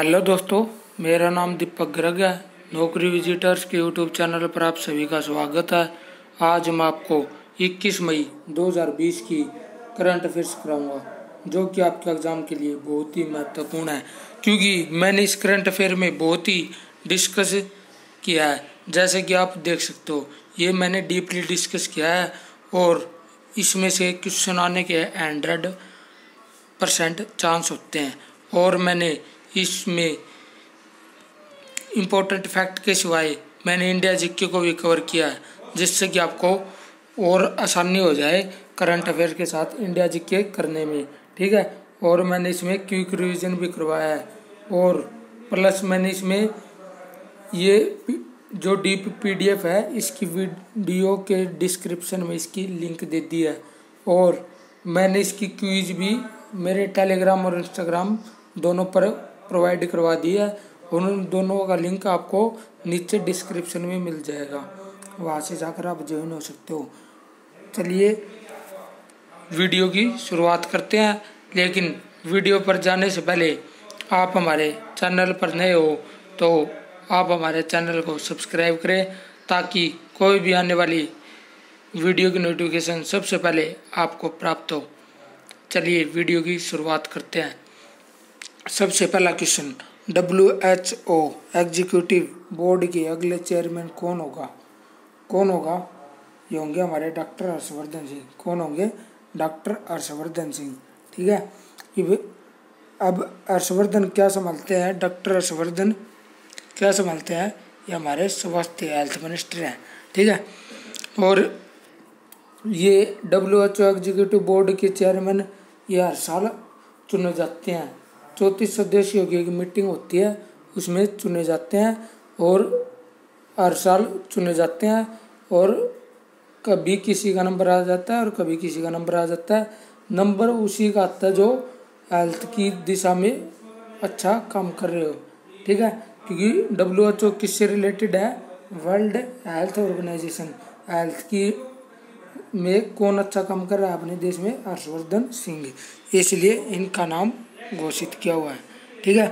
Hello दोस्तों, मेरा नाम दीपक गर्ग है। नौकरी विजिटर्स के यूट्यूब चैनल पर आप सभी का स्वागत है। आज मैं आपको 21 मई 2020 की करंट अफेयर्स कराऊंगा, जो कि आपके एग्ज़ाम के लिए बहुत ही महत्वपूर्ण है, क्योंकि मैंने इस करंट अफेयर में बहुत ही डिस्कस किया है। जैसे कि आप देख सकते हो, ये मैंने डीपली डिस्कस किया है और इसमें से क्वेश्चन आने के 100% चांस होते हैं। और मैंने इसमें इम्पोर्टेंट फैक्ट के सिवाय मैंने इंडिया जीके को भी कवर किया है, जिससे कि आपको और आसानी हो जाए करंट अफेयर के साथ इंडिया जीके करने में। ठीक है, और मैंने इसमें क्विक रिवीजन भी करवाया है, और प्लस मैंने इसमें ये जो डीप पीडीएफ है, इसकी वीडियो के डिस्क्रिप्शन में इसकी लिंक दे दी है। और मैंने इसकी क्विज भी मेरे टेलीग्राम और इंस्टाग्राम दोनों पर प्रोवाइड करवा दी है। उन दोनों का लिंक आपको नीचे डिस्क्रिप्शन में मिल जाएगा, वहाँ से जाकर आप ज्वाइन हो सकते हो। चलिए वीडियो की शुरुआत करते हैं, लेकिन वीडियो पर जाने से पहले आप हमारे चैनल पर नए हो तो आप हमारे चैनल को सब्सक्राइब करें, ताकि कोई भी आने वाली वीडियो की नोटिफिकेशन सबसे पहले आपको प्राप्त हो। चलिए वीडियो की शुरुआत करते हैं। सबसे पहला क्वेश्चन, WHO एग्जीक्यूटिव बोर्ड के अगले चेयरमैन कौन होगा? ये होंगे हमारे डॉक्टर हर्षवर्धन सिंह। कौन होंगे? डॉक्टर हर्षवर्धन सिंह। ठीक है, अब हर्षवर्धन क्या संभालते हैं? डॉक्टर हर्षवर्धन क्या संभालते हैं? ये हमारे स्वास्थ्य हेल्थ मिनिस्टर हैं। ठीक है, और ये WHO एग्जीक्यूटिव बोर्ड के चेयरमैन ये हर साल चुने जाते हैं। 34 सदस्यों की एक मीटिंग होती है, उसमें चुने जाते हैं और हर साल चुने जाते हैं। और कभी किसी का नंबर आ जाता है और कभी किसी का नंबर आ जाता है। नंबर उसी का आता है जो हेल्थ की दिशा में अच्छा काम कर रहे हो। ठीक है, क्योंकि WHO किससे रिलेटेड है? World health organisation. हेल्थ की में कौन अच्छा काम कर रहा है अपने देश में? हर्षवर्धन सिंह, इसलिए इनका नाम घोषित किया हुआ है। ठीक है,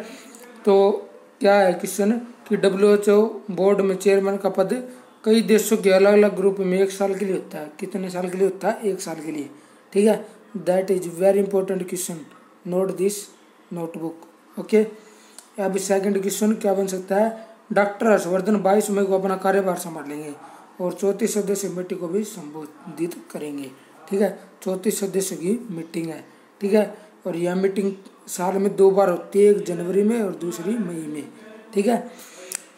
तो क्या है क्वेश्चन कि WHO बोर्ड में चेयरमैन का पद कई देशों के अलग अलग ग्रुप में 1 साल के लिए होता है। कितने साल के लिए होता है? 1 साल के लिए। ठीक है, that is very important question, note this notebook. Okay, अब सेकंड क्वेश्चन क्या बन सकता है? डॉक्टर हर्षवर्धन 22 मई को अपना कार्यभार संभालेंगे और 34 सदस्य मीटिंग को भी संबोधित करेंगे। ठीक है, 34 सदस्यों की मीटिंग है। ठीक है, और यह मीटिंग साल में 2 बार होती है, एक जनवरी में और दूसरी मई में। ठीक है,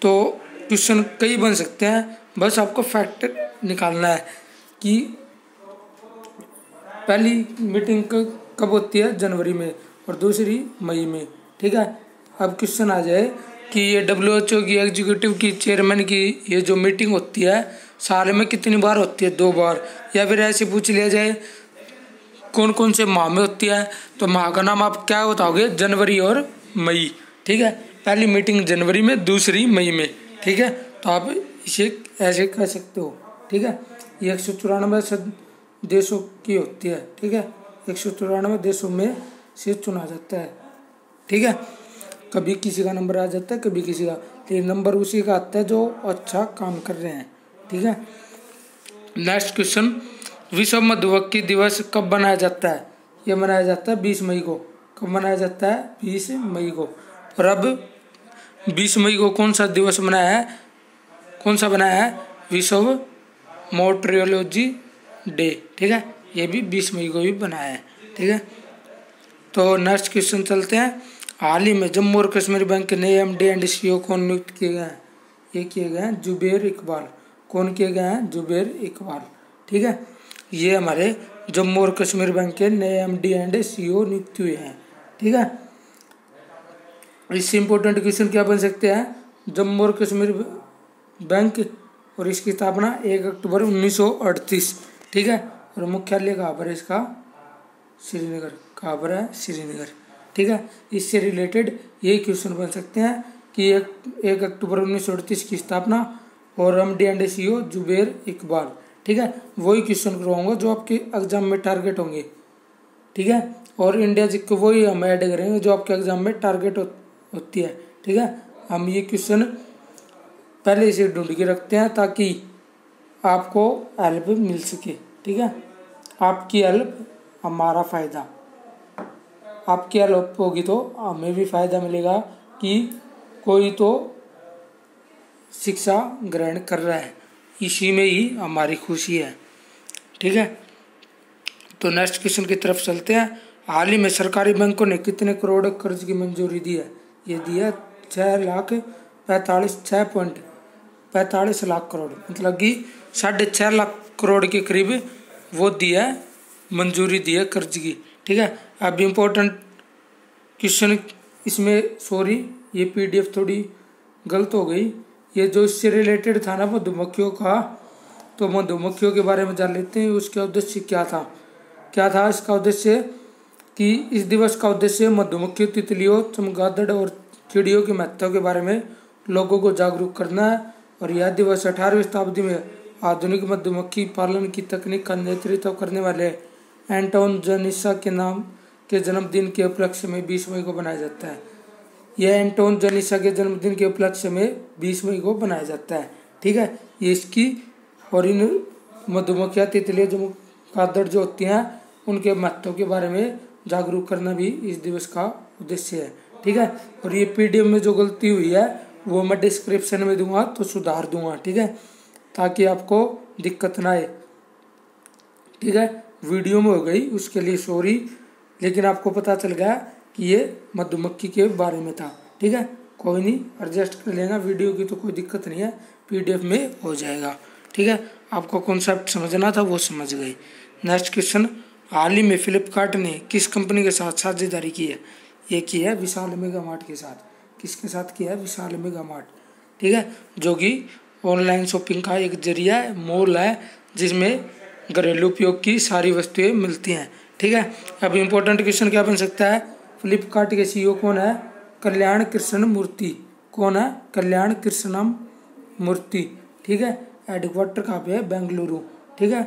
तो क्वेश्चन कई बन सकते हैं, बस आपको फैक्ट निकालना है कि पहली मीटिंग कब होती है? जनवरी में, और दूसरी मई में। ठीक है, अब क्वेश्चन आ जाए कि ये WHO की एग्जीक्यूटिव की चेयरमैन की ये जो मीटिंग होती है साल में कितनी बार होती है? 2 बार। या फिर ऐसे पूछ लिया जाए कौन कौन से माह में होती है, तो माह का नाम आप क्या बताओगे? जनवरी और मई। ठीक है, पहली मीटिंग जनवरी में, दूसरी मई में। ठीक है, तो आप इसे ऐसे कह सकते हो। ठीक है, ये 194 देशों की होती है। ठीक है, 194 देशों में से चुना जाता है। ठीक है, कभी किसी का नंबर आ जाता है, कभी किसी का, लेकिन नंबर उसी का आता है जो अच्छा काम कर रहे हैं। ठीक है, नेक्स्ट क्वेश्चन, विश्व मधुमक्खी दिवस कब मनाया जाता है? यह मनाया जाता है 20 मई को। कब मनाया जाता है? 20 मई को। और अब 20 मई को कौन सा दिवस मनाया है? कौन सा बनाया है? विश्व मेट्रोलॉजी डे। ठीक है, ये भी 20 मई को भी बनाया है। ठीक है, तो नेक्स्ट क्वेश्चन चलते हैं। हाल ही में जम्मू और कश्मीर बैंक के नए MD एंड CEO कौन नियुक्त किए गए हैं? ये किए गए हैं जुबेर इकबाल। कौन किए गए हैं? जुबेर इकबाल। ठीक है, ये हमारे जम्मू और कश्मीर बैंक के नए MD एंड CEO नियुक्त हुए हैं। ठीक है, इससे इम्पोर्टेंट क्वेश्चन क्या बन सकते हैं? जम्मू और कश्मीर बैंक और इसकी स्थापना 1 अक्टूबर 1938। ठीक है, और मुख्यालय कहाँ पर है इसका? श्रीनगर। कहाँ पर है? श्रीनगर। ठीक है, इससे रिलेटेड यही क्वेश्चन बन सकते हैं कि 1 अक्टूबर 1938 की स्थापना और MD and CEO Zuber Iqbal. ठीक है, वही क्वेश्चन करवाऊंगा जो आपके एग्जाम में टारगेट होंगे। ठीक है, और इंडिया जीके वही हम ऐड करेंगे जो आपके एग्जाम में टारगेट होती है। ठीक है, हम ये क्वेश्चन पहले से ढूंढ के रखते हैं ताकि आपको हेल्प मिल सके। ठीक है, आपकी हेल्प हमारा फ़ायदा, आपकी हेल्प होगी तो हमें भी फ़ायदा मिलेगा कि कोई तो शिक्षा ग्रहण कर रहा है, इसी में ही हमारी खुशी है। ठीक है, तो नेक्स्ट क्वेश्चन की तरफ चलते हैं। हाल ही में सरकारी बैंकों ने कितने करोड़ कर्ज की मंजूरी दी है? ये दी है 6.45 लाख करोड़, मतलब कि 6.5 लाख करोड़ के करीब वो दी है, मंजूरी दी है कर्ज की। ठीक है, अब इम्पोर्टेंट क्वेश्चन इसमें, सॉरी ये PDF थोड़ी गलत हो गई, ये जो इससे रिलेटेड था ना मधुमक्खियों का, तो मधुमक्खियों के बारे में जान लेते हैं। उसका उद्देश्य क्या था इसका उद्देश्य कि इस दिवस का उद्देश्य मधुमक्खियों, तितलियों, चमगादड़ और चिड़ियों के महत्व के बारे में लोगों को जागरूक करना है। और यह दिवस 18वीं शताब्दी में आधुनिक मधुमक्खी पालन की तकनीक का नेतृत्व करने वाले एंटोन जनीसा के जन्मदिन के उपलक्ष्य में 20 मई को बनाया जाता है। यह एंटोन जनीसा के जन्मदिन के उपलक्ष्य में 20 मई को बनाया जाता है। ठीक है, ये इसकी और इन मधुमक्खियाँ, तितलियाँ, चमगादड़ जो होती हैं उनके महत्व के बारे में जागरूक करना भी इस दिवस का उद्देश्य है। ठीक है, और ये PDF में जो गलती हुई है वो मैं डिस्क्रिप्शन में दूंगा तो सुधार दूंगा। ठीक है, ताकि आपको दिक्कत ना आए। ठीक है, वीडियो में हो गई उसके लिए सॉरी, लेकिन आपको पता चल गया कि ये मधुमक्खी के बारे में था। ठीक है, कोई नहीं, एडजस्ट कर लेना, वीडियो की तो कोई दिक्कत नहीं है, PDF में हो जाएगा। ठीक है, आपको कॉन्सेप्ट समझना था वो समझ गई। नेक्स्ट क्वेश्चन, हाल ही में फ्लिपकार्ट ने किस कंपनी के साथ साझेदारी की है? ये की है विशाल मेगा मार्ट के साथ। किसके साथ किया है? विशाल मेगा मार्ट। ठीक है, जो कि ऑनलाइन शॉपिंग का एक जरिया है, मॉल है, जिसमें घरेलू उपयोग की सारी वस्तुएं मिलती हैं। ठीक है, अब इम्पोर्टेंट क्वेश्चन क्या बन सकता है? फ्लिपकार्ट के CEO कौन है? कल्याण कृष्ण मूर्ति। कौन है? कल्याण कृष्णम मूर्ति। ठीक है, हेडक्वार्टर कहाँ पे है? बेंगलुरु। ठीक है,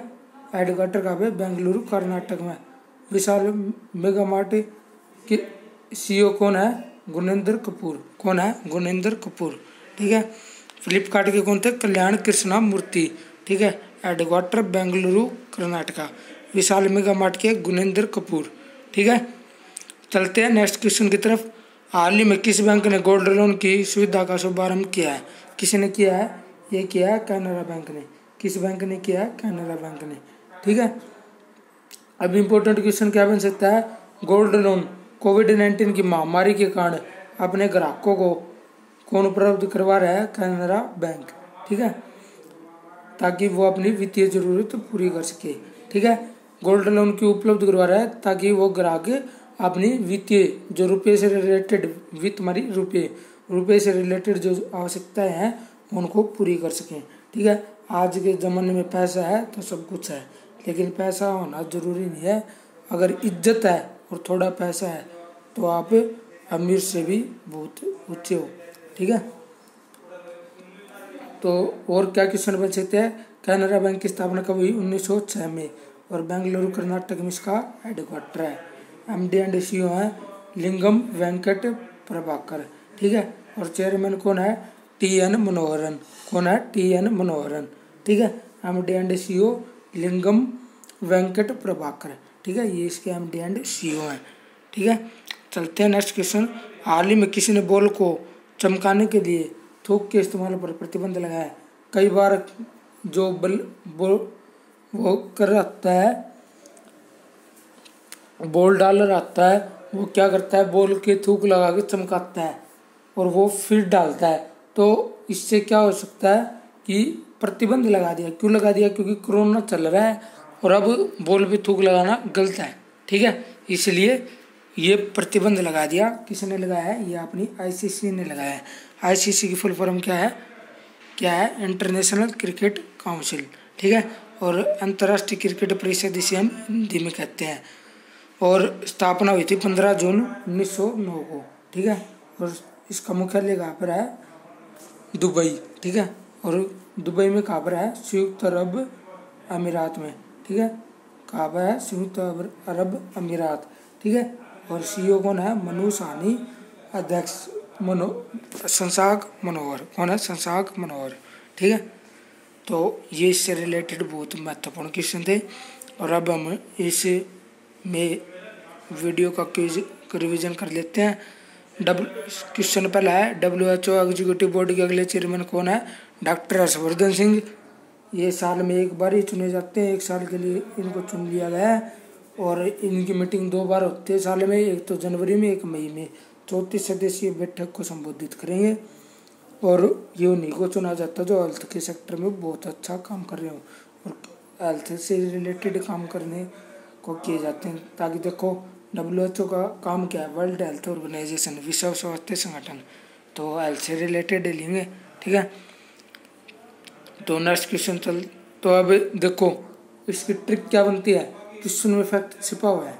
हेडक्वार्टर कहाँ पे? बेंगलुरु, कर्नाटक में। विशाल मेगा मार्ट के CEO कौन है? गुणेंद्र कपूर। कौन है? गुणेंद्र कपूर। ठीक है, फ्लिपकार्ट के कौन थे? कल्याण कृष्णा मूर्ति। ठीक है, हेडक्वार्टर बेंगलुरु, कर्नाटका। विशाल मेगा मार्ट के गुणेंद्र कपूर। ठीक है, चलते हैं नेक्स्ट क्वेश्चन की तरफ। हाल ही में किस बैंक ने गोल्ड लोन की सुविधा का शुभारंभ किया है? किसने किया है? ये किया है कैनरा बैंक ने। किस बैंक ने किया है? कैनरा बैंक ने। ठीक है, अब इम्पोर्टेंट क्वेश्चन क्या बन सकता है? गोल्ड लोन कोविड-19 की महामारी के कारण अपने ग्राहकों को कौन उपलब्ध करवा रहा है? कैनरा बैंक। ठीक है, ताकि वो अपनी वित्तीय जरूरत पूरी कर सके। ठीक है, गोल्ड लोन की उपलब्ध करवा रहा है ताकि वो ग्राहक अपनी वित्तीय जो रुपये से रिलेटेड वित्त मारी रुपये से रिलेटेड जो आवश्यकताएं हैं उनको पूरी कर सकें। ठीक है, आज के ज़माने में पैसा है तो सब कुछ है, लेकिन पैसा होना ज़रूरी नहीं है। अगर इज्जत है और थोड़ा पैसा है तो आप अमीर से भी बहुत ऊंचे हो। ठीक है, तो और क्या क्वेश्चन बन सकते हैं? कैनरा बैंक की स्थापना कब हुई? 1906 में, और बेंगलुरु कर्नाटक में इसका हेडक्वार्टर है। MD एंड CEO है लिंगम वेंकट प्रभाकर। ठीक है, और चेयरमैन कौन है? TN मनोहरन। कौन है? TN मनोहरन। ठीक है, MD एंड CEO लिंगम वेंकट प्रभाकर। ठीक है, ये इसके MD एंड CEO हैं। ठीक है, चलते हैं नेक्स्ट क्वेश्चन। हाल ही में किसी ने बॉल को चमकाने के लिए थूक के इस्तेमाल पर प्रतिबंध लगाया है? कई बार जो वो कर आता है, बॉल डालर आता है, वो क्या करता है? बॉल के थूक लगा के चमकाता है और वो फिर डालता है। तो इससे क्या हो सकता है कि प्रतिबंध लगा दिया। क्यों लगा दिया? क्योंकि कोरोना चल रहा है और अब बॉल पे थूक लगाना गलत है। ठीक है, इसलिए ये प्रतिबंध लगा दिया। किसने लगाया है? ये अपनी ICC ने लगाया है। ICC की फुल फॉर्म क्या है? International cricket council. ठीक है, और अंतर्राष्ट्रीय क्रिकेट परिषद इसे हम हिंदी में कहते हैं। और स्थापना हुई थी 15 जून 1909 को। ठीक है, और इसका मुख्यालय कहाँ पर है? दुबई। ठीक है, और दुबई में कहाँ पर है? संयुक्त अरब अमीरात में। ठीक है, कहाँ पर है? संयुक्त अरब अमीरात। ठीक है, और CEO कौन है? मनु साहनी अध्यक्ष शशांक मनोहर। कौन है? शशांक मनोहर। ठीक है, तो ये इससे रिलेटेड बहुत महत्वपूर्ण क्वेश्चन थे। और अब हम इस में वीडियो का क्विज रिविजन कर लेते हैं। क्वेश्चन पहला है, WHO एग्जीक्यूटिव बॉडी के अगले चेयरमैन कौन है? डॉक्टर हर्षवर्धन सिंह। ये साल में एक बार ही चुने जाते हैं, 1 साल के लिए इनको चुन लिया गया है। और इनकी मीटिंग 2 बार होती है साल में, एक तो जनवरी में, एक मई में। 34 सदस्यीय बैठक को संबोधित करेंगे। और ये उन्हीं को चुना जाता है जो हेल्थ के सेक्टर में बहुत अच्छा काम कर रहे हो और हेल्थ से रिलेटेड काम करने को किए जाते हैं। ताकि देखो WHO का काम क्या है? वर्ल्ड हेल्थ ऑर्गेनाइजेशन, विश्व स्वास्थ्य संगठन। तो हेल्थ से रिलेटेड लेंगे। ठीक है, तो नेक्स्ट क्वेश्चन चल। तो अब देखो इसकी ट्रिक क्या बनती है। क्वेश्चन में फैक्ट छिपा हुआ है,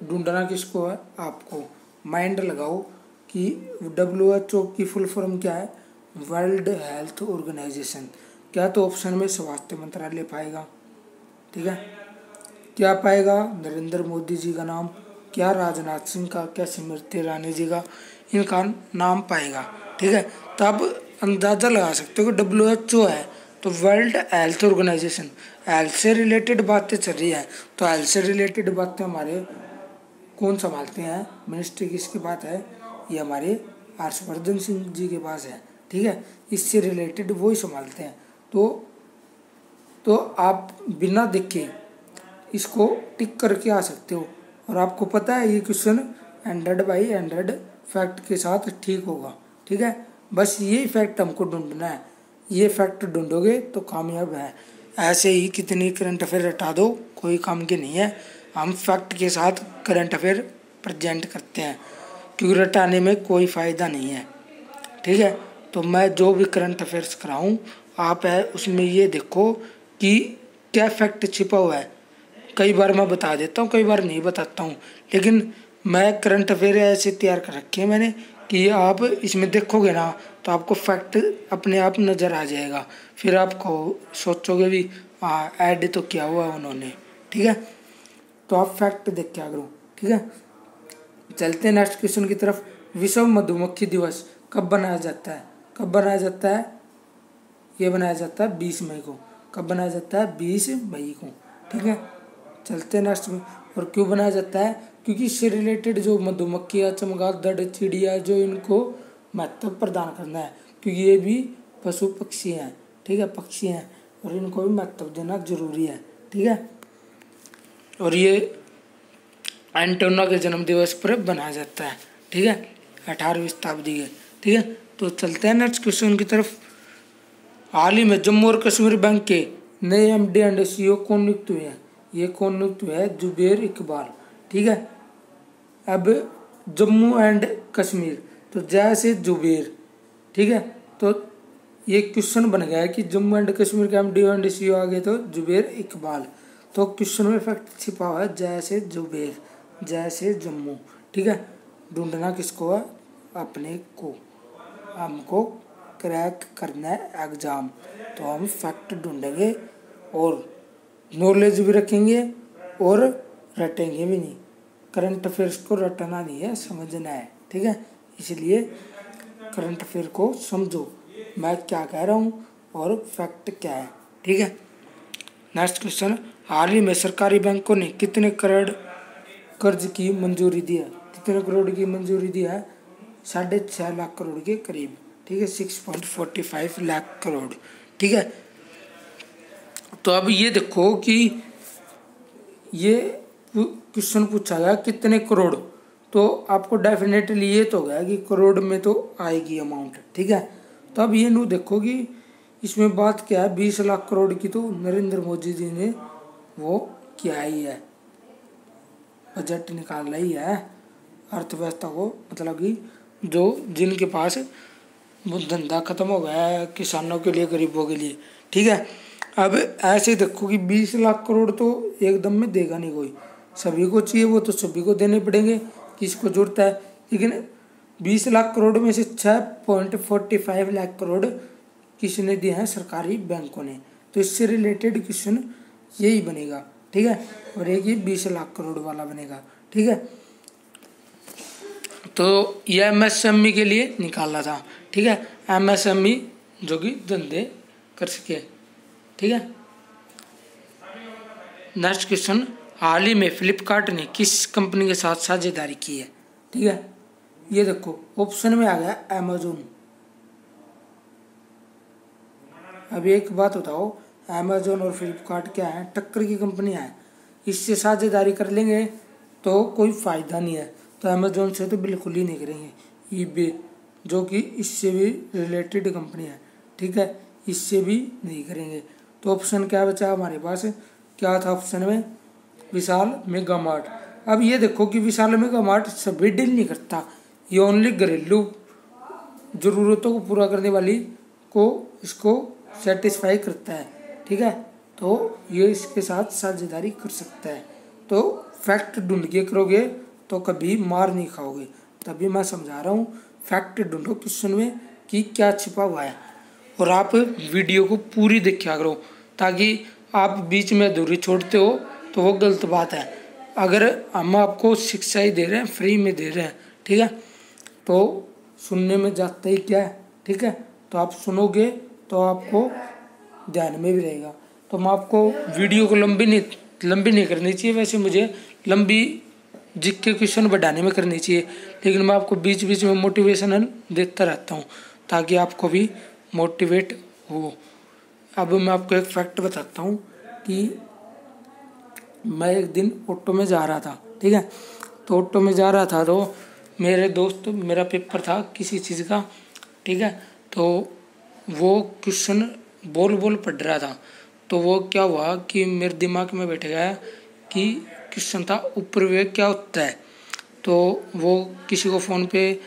ढूंढना किसको है? आपको। माइंड लगाओ कि WHO की फुल फॉर्म क्या है? World health organisation. क्या तो ऑप्शन में स्वास्थ्य मंत्रालय पाएगा। ठीक है, क्या पाएगा? नरेंद्र मोदी जी का नाम, क्या राजनाथ सिंह का, क्या स्मृति ईरानी जी का, इनका नाम पाएगा। ठीक है, तो आप अंदाज़ा लगा सकते हो कि WHO है तो वर्ल्ड हेल्थ ऑर्गेनाइजेशन, हेल्थ से रिलेटेड बातें चल रही है। तो हेल्थ से रिलेटेड बातें हमारे कौन संभालते हैं? मिनिस्ट्री किसके पास है? ये हमारे हर्षवर्धन सिंह जी के पास है। ठीक है, इससे रिलेटेड वो ही संभालते हैं। तो आप बिना देखे इसको टिक करके आ सकते हो। और आपको पता है ये क्वेश्चन 100/100 फैक्ट के साथ ठीक होगा। ठीक है, बस ये फैक्ट हमको ढूंढना है। ये फैक्ट ढूंढोगे तो कामयाब है। ऐसे ही कितनी करंट अफेयर रटा दो, कोई काम के नहीं है। हम फैक्ट के साथ करंट अफेयर प्रेजेंट करते हैं, क्योंकि रटाने में कोई फ़ायदा नहीं है। ठीक है, तो मैं जो भी करंट अफेयर्स कराऊँ आप है उसमें ये देखो कि क्या फैक्ट छिपा हुआ है। कई बार मैं बता देता हूँ, कई बार नहीं बताता हूँ, लेकिन मैं करंट अफेयर ऐसे तैयार कर रखे हैं मैंने कि आप इसमें देखोगे ना तो आपको फैक्ट अपने आप नज़र आ जाएगा। फिर आपको सोचोगे भी हाँ ऐड तो किया हुआ उन्होंने। ठीक है, तो आप फैक्ट देख के आ करो। ठीक है, चलते हैं नेक्स्ट क्वेश्चन की तरफ। विश्व मधुमक्खी दिवस कब बनाया जाता है? कब बनाया जाता है? ये बनाया जाता है 20 मई को। कब बनाया जाता है? 20 मई को। ठीक है, चलते हैं नेक्स्ट में। और क्यों बनाया जाता है? क्योंकि इससे रिलेटेड जो मधुमक्खियाँ, चमगादड़, चिड़िया, जो इनको महत्व प्रदान करना है, क्योंकि ये भी पशु पक्षी हैं। ठीक है, पक्षी हैं और इनको भी महत्व देना जरूरी है। ठीक है, और ये एंटोना के जन्म दिवस पर बनाया जाता है। ठीक है, 18वीं शताब्दी के। ठीक है, तो चलते हैं नेक्स्ट क्वेश्चन की तरफ। हाल ही में जम्मू और कश्मीर बैंक के नए MD एंड CEO कौन नियुक्त हुए हैं? ये कौन नियुक्त हुए हैं? जुबेर इकबाल। ठीक है, अब जम्मू एंड कश्मीर तो जैसे जुबेर। ठीक है, तो ये क्वेश्चन बन गया है कि जम्मू एंड कश्मीर के MD एंड CEO आ गए तो जुबेर इकबाल। तो क्वेश्चन में फैक्ट छिपा हुआ है जैसे जुबेर, जैसे जम्मू। ठीक है, ढूंढना किसको है? अपने को। हमको क्रैक करना है एग्ज़ाम, तो हम फैक्ट ढूंढेंगे और नॉलेज भी रखेंगे और रटेंगे भी नहीं। करंट अफेयर्स को रटना नहीं है, समझना है। ठीक है, इसलिए करंट अफेयर को समझो मैं क्या कह रहा हूँ और फैक्ट क्या है। ठीक है, नेक्स्ट क्वेश्चन। हाल ही में सरकारी बैंकों ने कितने करोड़ कर्ज की मंजूरी दी है? कितने करोड़ की मंजूरी दी है? 6.5 लाख करोड़ के करीब। ठीक है, 6.45 लाख करोड़। ठीक है, तो अब ये देखो कि ये क्वेश्चन पूछा गया कितने करोड़, तो आपको डेफिनेटली ये तो गया कि करोड़ में तो आएगी अमाउंट। ठीक है, तो अब ये नू देखो कि इसमें बात क्या है। 20 लाख करोड़ की तो नरेंद्र मोदी जी ने वो किया ही है, बजट निकाला ही है अर्थव्यवस्था को, मतलब कि जो जिनके पास वो धंधा खत्म हो गया है, किसानों के लिए, गरीबों के लिए। ठीक है, अब ऐसे देखो कि 20 लाख करोड़ तो एकदम में देगा नहीं कोई, सभी को चाहिए वो तो सभी को देने पड़ेंगे, किसको जरूरत है। लेकिन 20 लाख करोड़ में से 6.45 लाख करोड़ किसने दिए हैं? सरकारी बैंकों ने। तो इससे रिलेटेड क्वेश्चन यही बनेगा। ठीक है, और एक ये 20 लाख करोड़ वाला बनेगा। ठीक है, तो ये एमएसएमई के लिए निकाला था, ठीक है, एमएसएमई जो कि धंधे कर सके, ठीक है। नेक्स्ट क्वेश्चन, हाल ही में फ्लिपकार्ट ने किस कंपनी के साथ साझेदारी की है, ठीक है। ये देखो ऑप्शन में आ गया अमेजोन। अब एक बात बताओ, अमेजोन और फ्लिपकार्ट क्या है, टक्कर की कंपनियां हैं, इससे साझेदारी कर लेंगे तो कोई फ़ायदा नहीं है। तो अमेजोन से तो बिल्कुल ही नहीं करेंगे। ईबे जो कि इससे भी रिलेटेड कंपनी है, ठीक है, इससे भी नहीं करेंगे। तो ऑप्शन क्या बचा हमारे पास, क्या था ऑप्शन में, विशाल मेगा मार्ट। अब ये देखो कि विशाल मेगा मार्ट सभी डील नहीं करता, ये ओनली घरेलू ज़रूरतों को पूरा करने वाली को इसको सेटिस्फाई करता है, ठीक है। तो ये इसके साथ साझेदारी कर सकता है। तो फैक्ट ढूंढ के करोगे तो कभी मार नहीं खाओगे, तभी मैं समझा रहा हूँ। फैक्ट ढूंढो क्वेश्चन में कि क्या छिपा हुआ है, और आप वीडियो को पूरी देखा करो, ताकि आप बीच में अधूरी छोड़ते हो तो वो गलत बात है। अगर हम आपको शिक्षा ही दे रहे हैं, फ्री में दे रहे हैं, ठीक है, तो सुनने में जाता ही क्या है, ठीक है। तो आप सुनोगे तो आपको ध्यान में भी रहेगा। तो मैं आपको वीडियो को लंबी नहीं करनी चाहिए, वैसे मुझे लंबी जीके क्वेश्चन बढ़ाने में करनी चाहिए, लेकिन मैं आपको बीच बीच में मोटिवेशनल देता रहता हूँ ताकि आपको भी मोटिवेट हो। अब मैं आपको एक फैक्ट बताता हूँ कि मैं एक दिन ऑटो में जा रहा था, ठीक है। तो ऑटो में जा रहा था तो मेरे दोस्त, मेरा पेपर था किसी चीज़ का, ठीक है। तो वो क्वेश्चन बोल पढ़ रहा था, तो वो क्या हुआ कि मेरे दिमाग में बैठ गया कि क्वेश्चन था उपरिवेग क्या होता है। तो वो किसी को फ़ोन पे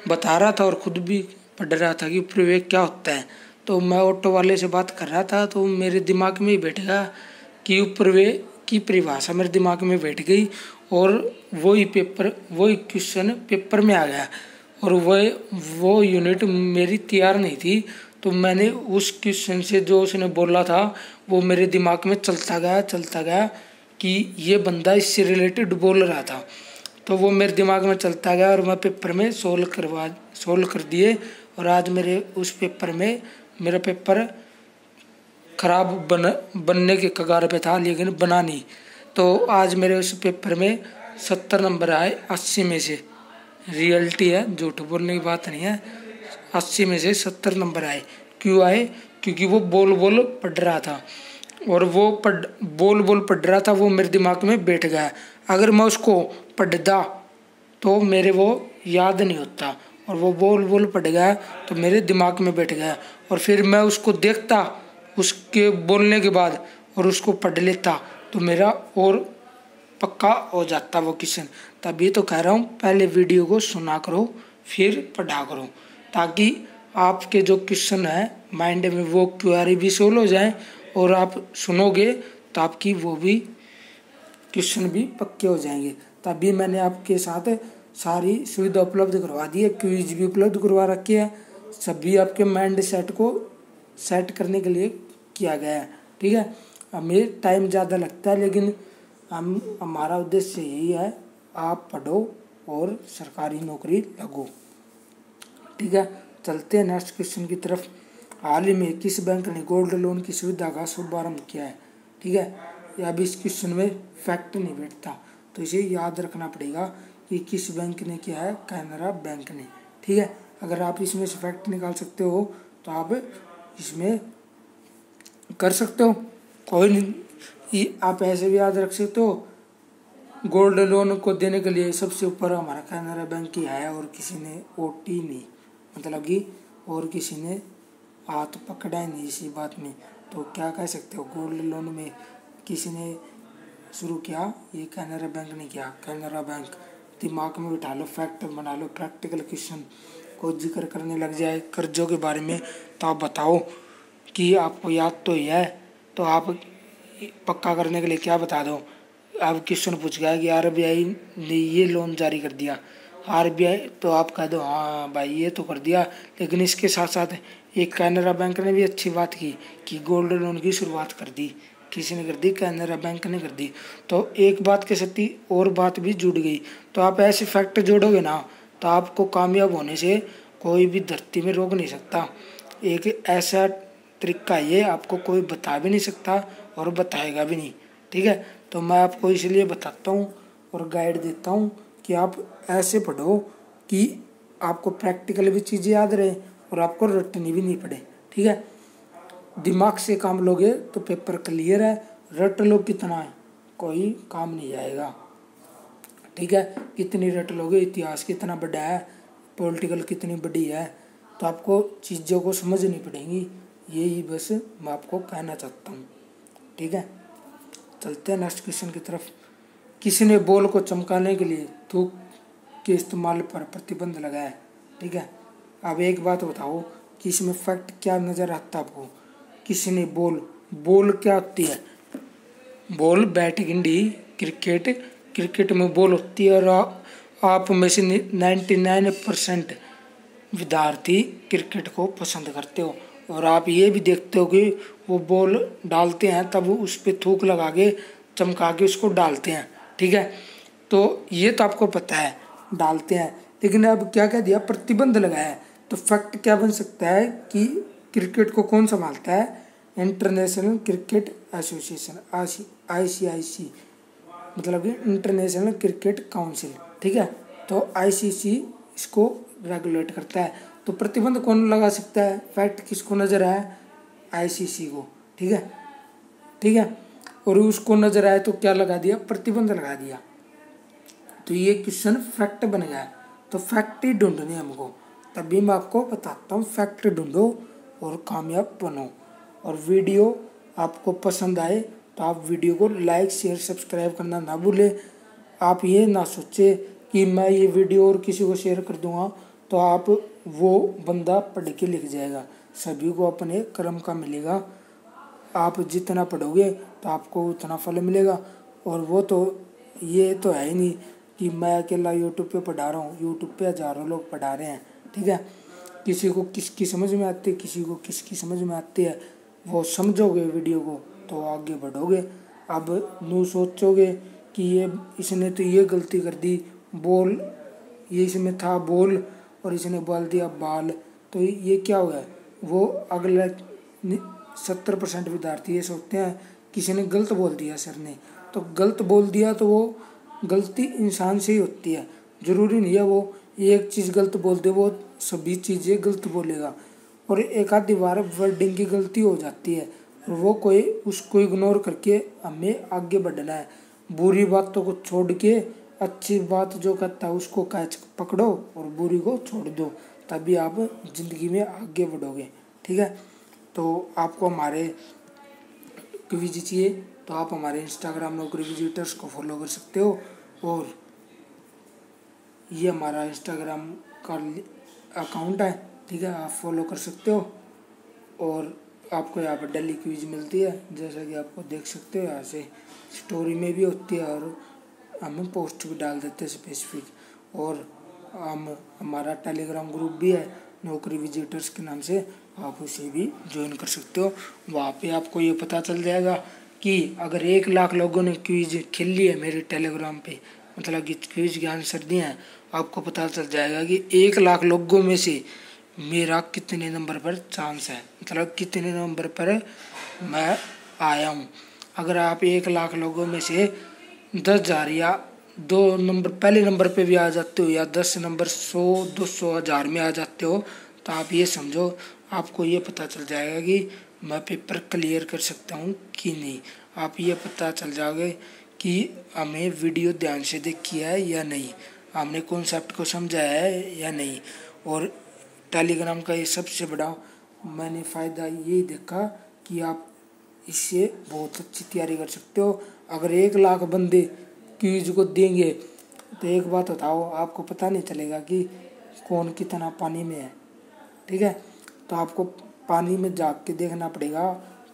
बता रहा था और ख़ुद भी पढ़ रहा था कि उपरिवेग क्या होता है। तो मैं ऑटो वाले से बात कर रहा था, तो मेरे दिमाग में ही बैठ गया कि उपरिवेग की परिभाषा मेरे दिमाग में बैठ गई, और वही क्वेश्चन पेपर में आ गया, और वो यूनिट मेरी तैयार नहीं थी। तो मैंने उस क्वेश्चन से जो उसने बोला था वो मेरे दिमाग में चलता गया कि ये बंदा इससे रिलेटेड बोल रहा था। तो वो मेरे दिमाग में चलता गया और मैं पेपर में सोल्व कर दिए। और आज मेरे उस पेपर में मेरा पेपर खराब बनने के कगार पे था, लेकिन बना नहीं। तो आज मेरे उस पेपर में 70 नंबर आए 80 में से। रियलिटी है, झूठ बोलने की बात नहीं है। 80 में से 70 नंबर आए। क्यों आए? क्योंकि वो बोल पढ़ रहा था, और वो बोल पढ़ रहा था, वो मेरे दिमाग में बैठ गया। अगर मैं उसको पढ़ता तो मेरे वो याद नहीं होता, और वो बोल पढ़ गया तो मेरे दिमाग में बैठ गया। और फिर मैं उसको देखता उसके बोलने के बाद और उसको पढ़ लेता तो मेरा और पक्का हो जाता वो क्वेश्चन। तभी तो कह रहा हूँ पहले वीडियो को सुना करो फिर पढ़ा करो, ताकि आपके जो क्वेश्चन है माइंड में वो क्वेरी भी सोल्व हो जाए, और आप सुनोगे तो आपकी वो भी क्वेश्चन भी पक्के हो जाएंगे। तभी मैंने आपके साथ सारी सुविधा उपलब्ध करवा दी है, क्विज भी उपलब्ध करवा रखी है। सभी आपके माइंड सेट को सेट करने के लिए किया गया है, ठीक है। हमें टाइम ज़्यादा लगता है, लेकिन हमारा उद्देश्य यही है, आप पढ़ो और सरकारी नौकरी लगो, ठीक है। चलते हैं नेक्स्ट क्वेश्चन की तरफ। हाल ही में किस बैंक ने गोल्ड लोन की सुविधा का शुभारंभ किया है, ठीक है। या अभी इस क्वेश्चन में फैक्ट नहीं बैठता, तो इसे याद रखना पड़ेगा कि किस बैंक ने किया है, कैनरा बैंक ने, ठीक है। अगर आप इसमें से फैक्ट निकाल सकते हो तो आप इसमें कर सकते हो, कोई नहीं। आप ऐसे भी याद रख सकते हो, गोल्ड लोन को देने के लिए सबसे ऊपर हमारा कैनरा बैंक ही है, और किसी ने ओटी नहीं, मतलब कि और किसी ने हाथ पकड़ा ही नहीं इसी बात में। तो क्या कह सकते हो, गोल्ड लोन में किसी ने शुरू किया, ये कैनरा बैंक ने किया। कैनरा बैंक दिमाग में बिठा लो, फैक्ट बना लो। प्रैक्टिकल क्वेश्चन को जिक्र करने लग जाए कर्जों के बारे में तो आप बताओ कि आपको याद तो ही है, तो आप पक्का करने के लिए क्या बता दो। अब क्वेश्चन पूछ गया कि आरबीआई ने ये लोन जारी कर दिया, आरबीआई, तो आप कह दो हाँ भाई ये तो कर दिया। लेकिन इसके साथ साथ एक कैनरा बैंक ने भी अच्छी बात की कि गोल्ड लोन की शुरुआत कर दी। किसी ने कर दी? कैनरा बैंक ने कर दी। तो एक बात के साथ और बात भी जुड़ गई। तो आप ऐसे फैक्ट जोड़ोगे ना तो आपको कामयाब होने से कोई भी धरती में रोक नहीं सकता। एक ऐसा तरीका ये आपको कोई बता भी नहीं सकता और बताएगा भी नहीं, ठीक है। तो मैं आपको इसलिए बताता हूँ और गाइड देता हूँ कि आप ऐसे पढ़ो कि आपको प्रैक्टिकल भी चीज़ें याद रहे और आपको रटनी भी नहीं पड़े, ठीक है। दिमाग से काम लोगे तो पेपर क्लियर है, रट लो कितना है कोई काम नहीं आएगा, ठीक है। कितनी रट लोगे, इतिहास कितना बड़ा है, पॉलिटिकल कितनी बड़ी है, तो आपको चीज़ों को समझनी पड़ेंगी। यही बस मैं आपको कहना चाहता हूँ, ठीक है। चलते हैं नेक्स्ट क्वेश्चन की तरफ। किसी ने बॉल को चमकाने के लिए थूक के इस्तेमाल पर प्रतिबंध लगाया, ठीक है। अब एक बात बताओ कि इसमें फैक्ट क्या नज़र आता है आपको। किसी ने बॉल क्या होती है, बॉल बैट गिंडी क्रिकेट में बॉल होती है। और आप में से 99% विद्यार्थी क्रिकेट को पसंद करते हो और आप ये भी देखते हो कि वो बॉल डालते हैं तब उस पर थूक लगा के चमका के उसको डालते हैं, ठीक है। तो ये तो आपको पता है डालते हैं, लेकिन अब क्या कह दिया, प्रतिबंध लगाया है। तो फैक्ट क्या बन सकता है कि क्रिकेट को कौन संभालता है, इंटरनेशनल क्रिकेट एसोसिएशन, ICIC, मतलब कि इंटरनेशनल क्रिकेट काउंसिल, ठीक है। तो ICC इसको रेगुलेट करता है। तो प्रतिबंध कौन लगा सकता है, फैक्ट किसको नजर आया, ICC को, ठीक है, ठीक है। और उसको नजर आया तो क्या लगा दिया, प्रतिबंध लगा दिया। तो ये क्वेश्चन फैक्ट बन गया। तो फैक्ट ही ढूंढनी हमको, तभी मैं आपको बताता हूँ फैक्ट ढूंढो और कामयाब बनो। और वीडियो आपको पसंद आए तो आप वीडियो को लाइक शेयर सब्सक्राइब करना ना भूलें। आप ये ना सोचे कि मैं ये वीडियो और किसी को शेयर कर दूंगा तो आप वो बंदा पढ़ के लिख जाएगा। सभी को अपने कर्म का मिलेगा। आप जितना पढ़ोगे तो आपको उतना फल मिलेगा। और वो तो ये तो है ही नहीं कि मैं अकेला यूट्यूब पे पढ़ा रहा हूँ, यूट्यूब पे हज़ारों लोग पढ़ा रहे हैं, ठीक है। किसी को किसकी समझ में आती है, किसी को किसकी समझ में आती है, वो समझोगे वीडियो को तो आगे बढ़ोगे। अब न्यू सोचोगे कि ये इसने तो ये गलती कर दी, बॉल ये इसमें था बॉल और इसने बोल दिया बाल, तो ये क्या हुआ, वो अगला 70% विद्यार्थी ये सोचते हैं किसी ने गलत बोल दिया सर ने, तो गलत बोल दिया तो वो गलती इंसान से ही होती है। ज़रूरी नहीं है वो एक चीज़ गलत बोल दे वो सभी चीज़ें गलत बोलेगा। और एक आधी बार वर्डिंग की गलती हो जाती है और वो कोई उसको इग्नोर करके हमें आगे बढ़ना है। बुरी बातों को छोड़ के अच्छी बात जो कहता है उसको कैच पकड़ो और बुरी को छोड़ दो, तभी आप ज़िंदगी में आगे बढ़ोगे, ठीक है। तो आपको हमारे क्विज चाहिए तो आप हमारे इंस्टाग्राम नौकरी विजिटर्स को फॉलो कर सकते हो। और ये हमारा इंस्टाग्राम का अकाउंट है, ठीक है, आप फॉलो कर सकते हो। और आपको यहाँ पर डेली क्विज मिलती है, जैसा कि आपको देख सकते हो, यहाँ से स्टोरी में भी होती है और हम पोस्ट भी डाल देते हैं स्पेसिफिक। और हमारा टेलीग्राम ग्रुप भी है नौकरी विजिटर्स के नाम से, आप उसे भी ज्वाइन कर सकते हो। वहाँ पे आपको ये पता चल जाएगा कि अगर 1 लाख लोगों ने क्विज खेल ली है मेरे टेलीग्राम पे, मतलब कि क्विज के आंसर दिए हैं, आपको पता चल जाएगा कि 1 लाख लोगों में से मेरा कितने नंबर पर चांस है, मतलब कितने नंबर पर मैं आया हूँ। अगर आप 1 लाख लोगों में से 10,000 या 2 नंबर पहले नंबर पे भी आ जाते हो या 10 नंबर 100 200 1000 में आ जाते हो, तो आप ये समझो आपको ये पता चल जाएगा कि मैं पेपर क्लियर कर सकता हूँ कि नहीं। आप ये पता चल जाओगे कि हमें वीडियो ध्यान से देखी है या नहीं, हमने कॉन्सेप्ट को समझा है या नहीं। और टेलीग्राम का ये सबसे बड़ा मैंने फ़ायदा यही देखा कि आप इससे बहुत अच्छी तैयारी कर सकते हो। अगर 1 लाख बंदे क्विज को देंगे तो एक बात बताओ, आपको पता नहीं चलेगा कि कौन कितना पानी में है, ठीक है। तो आपको पानी में जाग के देखना पड़ेगा,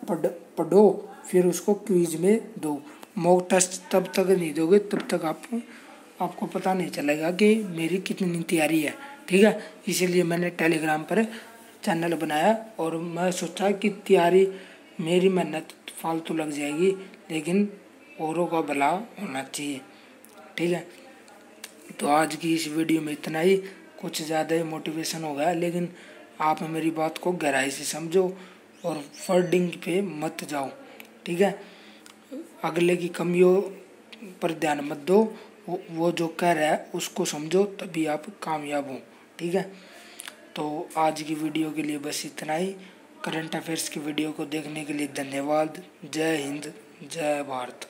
पढ़ो फिर उसको क्विज में दो। मॉक टेस्ट तब तक नहीं दोगे तब तक आपको पता नहीं चलेगा कि मेरी कितनी तैयारी है, ठीक है। इसीलिए मैंने टेलीग्राम पर चैनल बनाया और मैं सोचा कि तैयारी मेरी मेहनत फालतू लग जाएगी, लेकिन औरों का भला होना चाहिए, ठीक है। तो आज की इस वीडियो में इतना ही, कुछ ज़्यादा ही मोटिवेशन हो गया, लेकिन आप मेरी बात को गहराई से समझो और फर्डिंग पे मत जाओ, ठीक है। अगले की कमियों पर ध्यान मत दो, वो जो कह रहा है उसको समझो, तभी आप कामयाब हो, ठीक है। तो आज की वीडियो के लिए बस इतना ही। करंट अफेयर्स की वीडियो को देखने के लिए धन्यवाद। जय हिंद, जय भारत।